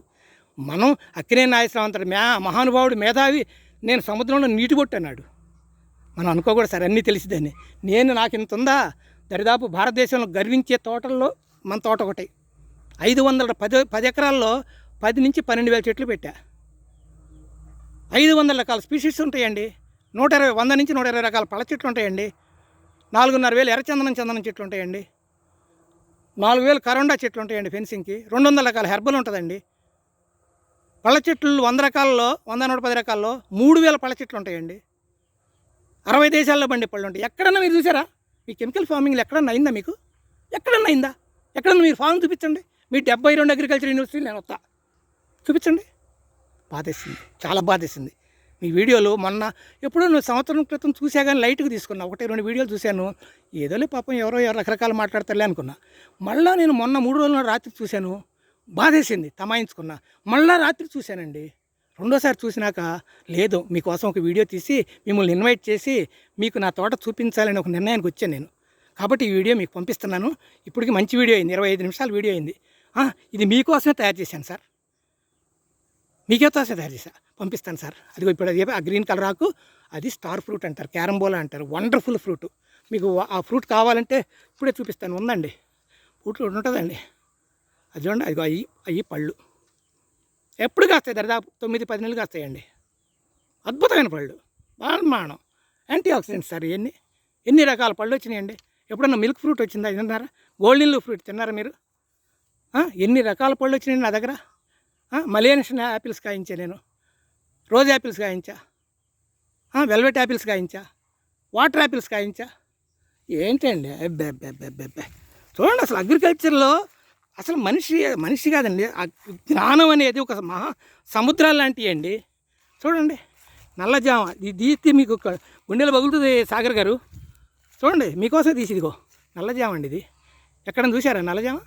మనం అక్కినే నాగేశ్వరరావు అంటారు, మహానుభావుడు మేధావి, నేను సముద్రంలో నీటి కొట్టు అన్నాడు. మనం అనుకోకూడదు సార్ అన్నీ తెలిసిదని. నాకు ఇంత ఉందా? దరిదాపు భారతదేశంలో గర్వించే తోటల్లో మన తోట ఒకటి. 510 ఎకరాల్లో 10-12 వేల చెట్లు పెట్టా. 500 రకాల స్పీషీస్ ఉంటాయండి. 100-120 రకాల పళ్ళ చెట్లు ఉంటాయండి. 4,500 ఎర్రచందనం చెట్లు ఉంటాయండి. 4,000 కరోండా చెట్లు ఉంటాయండి ఫెన్సింగ్కి. 200 రకాల హెర్బల్ ఉంటుందండి. పళ్ళ చెట్లు 100 రకాల్లో 100-110 రకాల్లో 3,000 పళ్ళ చెట్లు ఉంటాయండి. 60 దేశాల్లో బండి పళ్ళు ఉంటాయి. ఎక్కడన్నా మీరు చూసారా? మీ కెమికల్ ఫార్మింగ్లో ఎక్కడన్నా అయిందా మీకు? ఎక్కడన్నా అయిందా? ఎక్కడన్నా మీరు ఫార్మ్ చూపించండి. మీ 72 అగ్రికల్చర్ యూనివర్సిటీ నేను వస్తా, చూపించండి. బాధేసింది, చాలా బాధేసింది. మీ వీడియోలు మొన్న ఎప్పుడో నువ్వు సంవత్సరం క్రితం చూసా కానీ లైట్గా తీసుకున్నా, 1-2 వీడియోలు చూశాను. ఏదోలే పాపం ఎవరో రకరకాలు మాట్లాడతారులే అనుకున్నా. మళ్ళీ నేను మొన్న 3 రోజుల రాత్రి చూశాను, బాధేసింది, తమాయించుకున్నా. మళ్ళీ రాత్రి చూశానండి. రెండోసారి చూసినాక లేదు, మీకోసం ఒక వీడియో తీసి మిమ్మల్ని ఇన్వైట్ చేసి మీకు నా తోట చూపించాలని ఒక నిర్ణయానికి వచ్చాను నేను. కాబట్టి ఈ వీడియో మీకు పంపిస్తున్నాను. ఇప్పటికి మంచి వీడియో అయింది, 25 నిమిషాల వీడియో అయింది. ఇది మీకోసమే తయారు చేశాను సార్, మీకోసమే తయారు చేశాను, పంపిస్తాను సార్. అదిగో ఇప్పుడు అది ఆ గ్రీన్ కలర్ ఆకు, అది స్టార్ ఫ్రూట్ అంటారు, క్యారంబోలా అంటారు. Wonderful fruit. మీకు ఆ ఫ్రూట్ కావాలంటే ఇప్పుడే చూపిస్తాను, ఉందండి, ఫ్రూట్ ఉంటుందండి. అది చూడండి, అదిగో అవి పళ్ళు ఎప్పుడు కాస్తాయి, దాదాపు 9-10 నెలలు కాస్తాయండి. అద్భుతమైన పళ్ళు, బ్రహ్మాండం, యాంటీ ఆక్సిడెంట్స్ సార్. ఎన్ని రకాల పళ్ళు వచ్చినాయండి. ఎప్పుడన్నా మిల్క్ ఫ్రూట్ వచ్చిందా, తిన్నారా? గోల్డెన్ ఫ్రూట్ తిన్నారా మీరు? ఎన్ని రకాల పళ్ళు వచ్చినాయండి నా దగ్గర. మలేషియన్ యాపిల్స్ కాయించా నేను, రోజ్ యాపిల్స్ కాయించా, వెల్వెట్ యాపిల్స్ కాయించా, వాటర్ యాపిల్స్ కాయించా. ఏంటండి అబ్బే. చూడండి, అసలు అగ్రికల్చర్లో అసలు మనిషి కాదండి, జ్ఞానం అనేది ఒక మహా సముద్రాలు లాంటివి అండి. చూడండి, నల్లజామ తీస్తే మీకు గుండెలు పగులుతుంది సాగర్ గారు. చూడండి, మీకోసం తీసి, ఇదిగో నల్లజామ అండి. ఇది ఎక్కడ చూసారా నల్లజామ?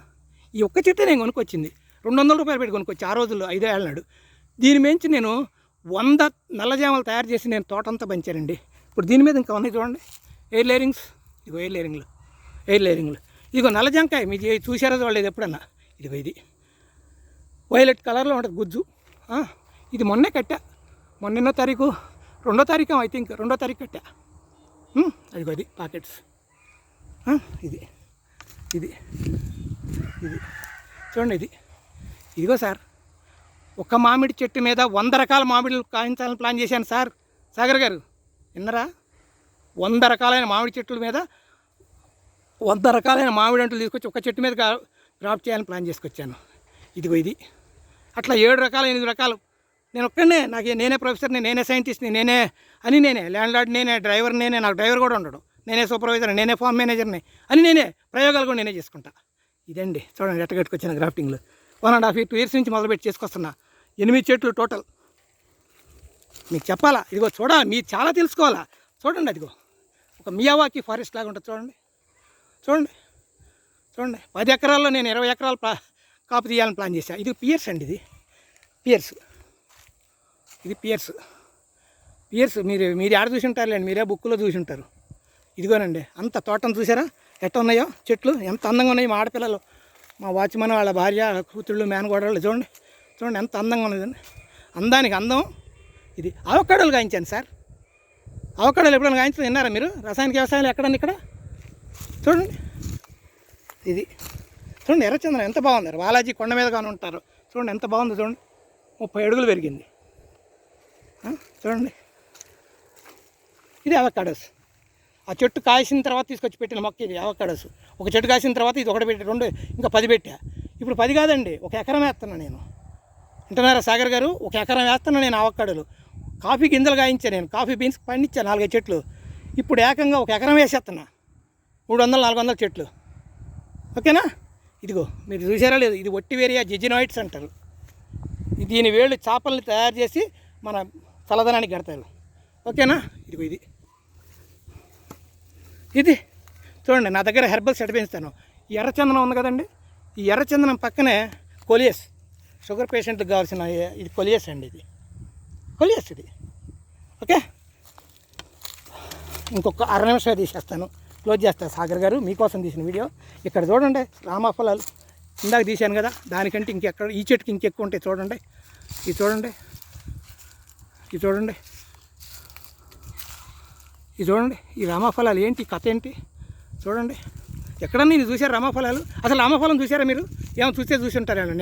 ఈ ఒక్క చెట్టే నేను కొనుక్కొచ్చింది, 200 రూపాయలు పెట్టి కొనుక్కొచ్చి ఆ రోజుల్లో, 5 ఏళ్ళ నాడు. దీని మించి నేను 100 నల్లజామలు తయారు చేసి నేను తోటంతా పంచానండి. ఇప్పుడు దీని మీద ఇంకా ఉన్నాయి చూడండి, ఎయిర్ లేరింగ్స్. ఇదిగో ఎయిర్ లేరింగ్లు. ఇదిగో నల్ల జాంకాయ, మీరు చూసారో చూడలేదు ఎప్పుడన్నా. ఇదిగో ఇది వైలెట్ కలర్లో ఉంటుంది గుజ్జు. ఇది మొన్నే కట్టా, మొన్నెన్నో తారీఖు, 2వ తారీఖు ఐ థింక్, 2వ తారీఖు కట్టా. అదిగో అది పాకెట్స్. ఇది చూడండి, ఇదిగో సార్, ఒక మామిడి చెట్టు మీద 100 రకాల మామిడిలు కాయించాలని ప్లాన్ చేశాను సార్. సాగర్ గారు విన్నరా? 100 రకాలైన మామిడి చెట్ల మీద 100 రకాలైన మామిడి అంటలు తీసుకొచ్చి ఒక చెట్టు మీద క్రాప్ చేయాలని ప్లాన్ చేసుకొచ్చాను. ఇదిగో ఇది అట్లా 7 రకాలు 8 రకాలు. నేను ఒక్కనే, నేనే ప్రొఫెసర్ని, నేనే సైంటిస్ట్ని, నేనే ల్యాండ్ లార్డ్, నేనే డ్రైవర్, నాకు డ్రైవర్ కూడా ఉండడు, నేనే సూపర్వైజర్ని, నేనే ఫార్మ్ మేనేజర్ని అని నేనే ప్రయోగాలు కూడా నేనే చేసుకుంటా. ఇదండి చూడండి ఎట్ట కట్టుకొచ్చిన గ్రాఫ్టింగ్లు. 1.5 years 2 years నుంచి మొదలుపెట్టి చేసుకొస్తున్నా. 8 చెట్లు టోటల్. మీకు చెప్పాలా? ఇదిగో చూడాలి, మీరు చాలా తెలుసుకోవాలా. చూడండి, అదిగో ఒక మియావాకి ఫారెస్ట్ లాగా ఉంటుంది. చూడండి 10 ఎకరాల్లో నేను 20 ఎకరాలు కాపు తీయాలని ప్లాన్ చేశాను. ఇది పియర్స్ అండి, ఇది పియర్స్. మీరు ఆడ చూసి ఉంటారులేండి, మీరే బుక్లో చూసి ఉంటారు. ఇదిగోనండి, అంత తోటను చూసారా ఎట్ట ఉన్నాయో చెట్లు, ఎంత అందంగా ఉన్నాయి. మా ఆడపిల్లలు, మా వాచ్మన్ వాళ్ళ భార్య, కూతుళ్ళు, మేనగోడళ్ళు చూడండి ఎంత అందంగా ఉన్నదండి. అందానికి అందం. ఇది అవకాడోలు గాయించాను సార్. అవకాడోలు ఎప్పుడైనా గాయించడం విన్నారా మీరు? రసాయనిక వ్యవసాయంలో ఎక్కడన్నా ఇక్కడ చూడండి. ఇది చూడండి, ఎర్రచందనం ఎంత బాగుంది. బాలాజీ కొండ మీద కానీ ఉంటారు. చూడండి ఎంత బాగుంది. చూడండి 30 అడుగులు పెరిగింది. చూడండి, ఇది అవకాడోస్. ఆ చెట్టు కాసిన తర్వాత తీసుకొచ్చి పెట్టిన మొక్క ఇది అవకాడోస్. ఒక చెట్టు కాసిన తర్వాత ఇది ఒకటి పెట్టి 2 ఇంకా 10 పెట్టా. ఇప్పుడు 10 కాదండి, 1 ఎకరం వేస్తున్నా నేను. వింటున్నారా సాగర్ గారు? 1 ఎకరం వేస్తున్నా నేను అవకాడోలు. కాఫీ గింజలు కాయించా నేను, కాఫీ బీన్స్ పండించా 4-5 చెట్లు. ఇప్పుడు ఏకంగా 1 ఎకరం వేసేస్తున్నా, 300-400 చెట్లు. ఓకేనా? ఇదిగో మీరు చూసారా లేదు, ఇది ఒట్టివేరియా జెజినాయిడ్స్ అంటారు. దీని వేళ్ళు చేపల్ని తయారు చేసి మన చల్లదనానికి కడతారు. ఓకేనా? ఇదిగో ఇది చూడండి, నా దగ్గర హెర్బల్ సెట్ పెంచుతాను. ఈ ఎర్రచందనం ఉంది కదండి, ఈ ఎర్రచందనం పక్కనే కొలియస్, షుగర్ పేషెంట్కి కావాల్సిన ఇది కొలియస్ అండి. ఇది ఓకే. ఇంకొక 6 నిమిషాలు తీసేస్తాను, క్లోజ్ చేస్తాను. సాగర్ గారు మీకోసం తీసిన వీడియో. ఇక్కడ చూడండి, రామఫలాలు ఇందాక తీశాను కదా, దానికంటే ఇంకెక్కడ, ఈ చెట్టుకి ఇంకెక్కువ ఉంటాయి. చూడండి, ఇది చూడండి, ఈ రామఫలాలు ఏంటి కథ ఏంటి చూడండి. ఎక్కడన్నా ఇది చూసారు రామఫలాలు? అసలు రామఫలం చూసారా మీరు? ఏమో చూసి ఉంటారండి.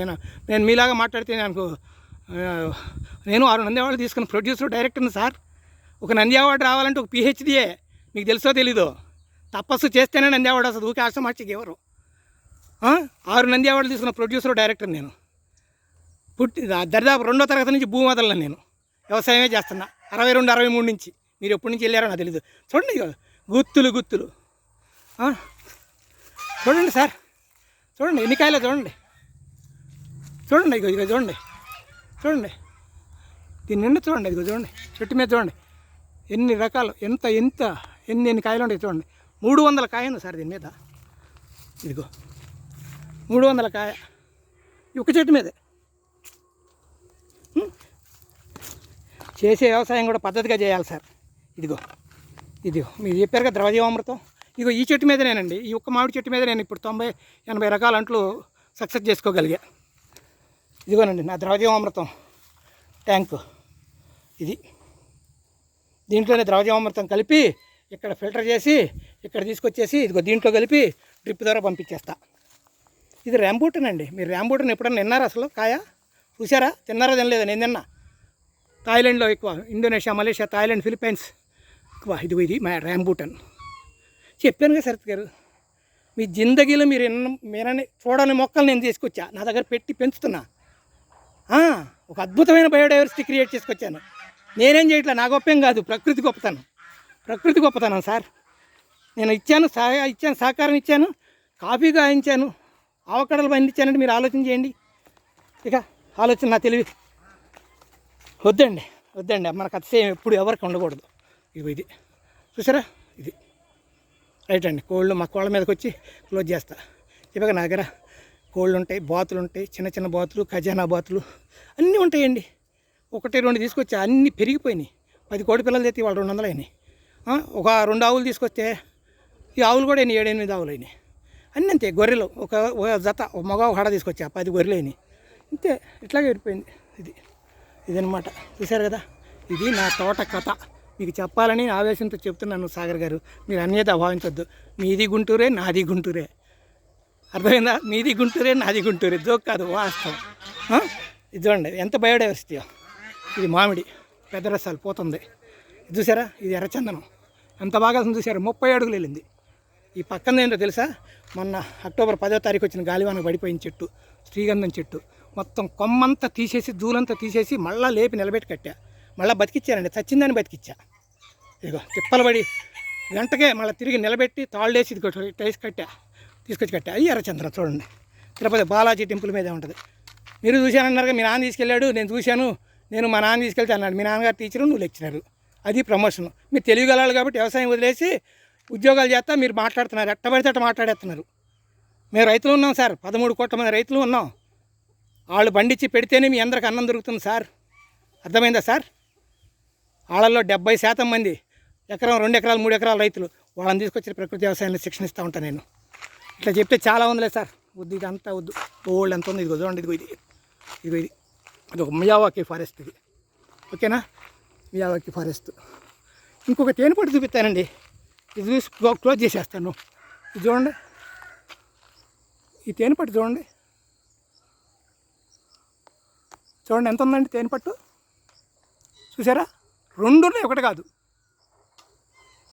నేను మీలాగా మాట్లాడితే నేను 6 నంది అవార్డు తీసుకున్న ప్రొడ్యూసర్, డైరెక్టర్ని సార్. ఒక నంది అవార్డు రావాలంటే ఒక PhDయే, మీకు తెలుసో తెలీదో. తపస్సు చేస్తేనే నంది అవార్డు వస్తుంది, ఊకే ఆశ్రమార్చికి ఎవరు. 6 నంది అవార్డు తీసుకున్న ప్రొడ్యూసర్, డైరెక్టర్ నేను. దాదాపు 2వ తరగతి నుంచి భూమి వదలను నేను, వ్యవసాయమే చేస్తున్నా. 62-63 నుంచి. మీరు ఎప్పటి నుంచి వెళ్ళారో నాకు తెలీదు. చూడండి గుత్తులు చూడండి సార్, చూడండి ఎన్ని కాయలు చూడండి. ఇక చూడండి దీని నిండా చూడండి, ఇదిగో చూడండి, చెట్టు మీద చూడండి ఎన్ని రకాలు, ఎన్ని కాయలు ఉంటాయి చూడండి. 300 కాయ ఉంది సార్ దీని మీద. ఇదిగో 300 కాయ ఈ ఒక్క చెట్టు మీదే. చేసే వ్యవసాయం కూడా పద్ధతిగా చేయాలి సార్. ఇదిగో మీరు చెప్పారు కదా ద్రవజీవామృతం, ఇదిగో ఈ చెట్టు మీదనేనండి, ఈ ఒక్క మామిడి చెట్టు మీద నేను ఇప్పుడు 90-80 రకాల అంట్లు సక్సెస్ చేసుకోగలిగా. ఇదిగోనండి నా ద్రవజీవామృతం ట్యాంకు ఇది. దీంట్లోనే ద్రవజీవామృతం కలిపి ఇక్కడ ఫిల్టర్ చేసి ఇక్కడ తీసుకొచ్చేసి ఇదిగో దీంట్లో కలిపి డ్రిప్ ద్వారా పంపించేస్తా. ఇది ర్యాంబూటన్ అండి. మీరు ర్యాంబూటన్ ఎప్పుడన్నా తిన్నారా? అసలు కాయ చూసారా? తిన్నారా? తినలేదా? నేను తిన్నా. థాయిలాండ్లో ఎక్కువ, ఇండోనేషియా, మలేషియా, థాయిలాండ్, ఫిలిప్పైన్స్ ఎక్కువ. ఇది మా ర్యాంబూటన్. చెప్పాను కదా శరత్ గారు, మీ జిందగీలో మీరని చూడని మొక్కలు నేను తీసుకొచ్చా, నా దగ్గర పెట్టి పెంచుతున్నా. ఒక అద్భుతమైన బయోడైవర్సిటీ క్రియేట్ చేసుకొచ్చాను. నేనేం చేయట్లా, నా గొప్పేం కాదు, ప్రకృతి గొప్పతనం సార్. నేను ఇచ్చాను సహకారం ఇచ్చాను, కాఫీ గాయించాను, ఆవకడలు పండించానంటే మీరు ఆలోచన చేయండి. ఇక ఆలోచన నా తెలివి. వద్దండి మనకు అతిశయం ఎప్పుడు ఎవరికి ఉండకూడదు. ఇది చూసారా? ఇది రైట్ అండి. మా కోళ్ళ మీదకి వచ్చి క్లోజ్ చేస్తా. ఇవాళ నా దగ్గర కోళ్ళు ఉంటాయి, బాతులు ఉంటాయి, చిన్న బాతులు, ఖజానా బాతులు అన్నీ ఉంటాయండి. 1-2 తీసుకొచ్చా, అన్నీ పెరిగిపోయినాయి. 10 కోడి పిల్లలు తెచ్చి వాళ్ళు 200 అయినాయి. ఒక 2 ఆవులు తీసుకొస్తే ఈ ఆవులు కూడా 7-8 ఆవులు అయినాయి. అన్నీ అంతే. గొర్రెలు ఒక జత, ఒక మగ ఒక హడ తీసుకొచ్చా, 10 గొర్రెలు అయినాయి. అంతే, ఇట్లాగే విడిపోయింది. ఇదనమాట. చూశారు కదా, ఇది నా తోట కథ. మీకు చెప్పాలని ఆవేశంతో చెప్తున్నాను సాగర్ గారు. మీరు అన్యత భావించొద్దు. మీది గుంటూరే, నాది గుంటూరే. అర్థమైందా? మీది గుంటూరే, నాది గుంటూరే. జోక్ కాదు, వాస్తవం. ఇది చూడండి ఎంత బయోడైవర్సిటీ. ఇది మామిడి పెద్ద రసాలు పోతుంది. ఇది చూసారా? ఇది ఎర్రచందనం ఎంత బాగా చూసారా? 30 అడుగులు వెళ్ళింది. ఈ పక్కన ఏంటో తెలుసా? మొన్న అక్టోబర్ 10వ తారీఖు వచ్చిన గాలివానకు పడిపోయిన చెట్టు, శ్రీగంధం చెట్టు. మొత్తం కొమ్మంతా తీసేసి, దూలంతా తీసేసి మళ్ళీ లేపి నిలబెట్టి కట్టా. మళ్ళీ బతికిచ్చానండి, చచ్చిందని బతికిచ్చా. ఇదిగో తిప్పలు పడి గంటకే మళ్ళీ తిరిగి నిలబెట్టి తాళ్ళేసి ఇది టైస్ తీసుకొచ్చి కట్టా. అది ఎర్రచంద్రం చూడండి. తిరుపతి బాలాజీ టెంపుల్ మీదే ఉంటుంది. మీరు చూశానన్నారు, మీ నాన్న తీసుకెళ్ళాడు, నేను చూశాను, నేను మా నాన్న తీసుకెళ్తే అన్నాడు. మీ నాన్నగారు టీచరు, నువ్వు లెక్చరరు. అది ప్రమోషన్. మీరు తెలియగలరు కాబట్టి వ్యవసాయం వదిలేసి ఉద్యోగాలు చేస్తా మీరు మాట్లాడుతున్నారు, ఎట్టబడితే అట్ట మాట్లాడేస్తున్నారు. మేము రైతులు ఉన్నాం సార్, 13 కోట్ల మంది రైతులు ఉన్నాం. వాళ్ళు పండించి పెడితేనే మీ అందరికి అన్నం దొరుకుతుంది సార్. అర్థమైందా సార్? వాళ్ళల్లో 70% మంది ఎకరం, 2 ఎకరాలు, 3 ఎకరాల రైతులు. వాళ్ళని తీసుకొచ్చిన ప్రకృతి వ్యవసాయంలో శిక్షణ ఇస్తూ ఉంటాను నేను. ఇట్లా చెప్తే చాలా ఉందిలే సార్. వద్దు, ఇదంతా వద్దు. ఓల్డ్ ఎంత ఉంది, ఇదిగో చూడండి. ఇది ఒక మియావాకీ ఫారెస్ట్. ఇది ఓకేనా? Miyawaki forest. ఇంకొక తేనెపట్టు చూపిస్తానండి. ఇది చూసి క్లోజ్ చేసేస్తాను. ఇది చూడండి, ఈ తేనెపట్టు చూడండి ఎంత ఉందండి తేనెపట్టు. చూసారా? 2 ఉన్నాయి, ఒకటి కాదు.